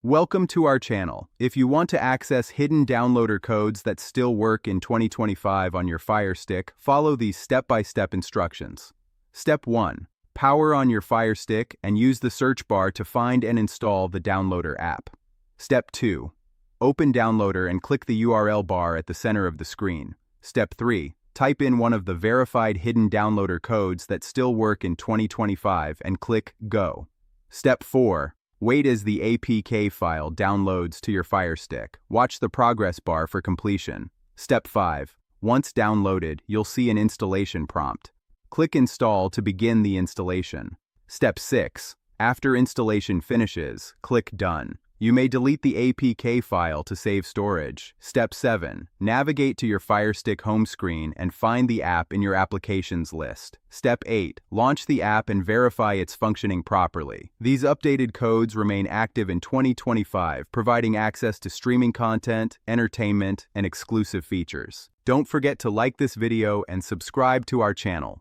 Welcome to our channel. If you want to access hidden downloader codes that still work in 2025 on your Fire Stick, follow these step-by-step instructions. Step 1. Power on your Fire Stick and use the search bar to find and install the downloader app. Step 2. Open Downloader and click the URL bar at the center of the screen. Step 3. Type in one of the verified hidden downloader codes that still work in 2025 and click Go. Step 4. Wait as the APK file downloads to your Fire Stick. Watch the progress bar for completion. Step 5. Once downloaded, you'll see an installation prompt. Click Install to begin the installation. Step 6. After installation finishes, click Done. You may delete the APK file to save storage. Step 7. Navigate to your Fire Stick home screen and find the app in your applications list. Step 8. Launch the app and verify it's functioning properly. These updated codes remain active in 2025, providing access to streaming content, entertainment, and exclusive features. Don't forget to like this video and subscribe to our channel.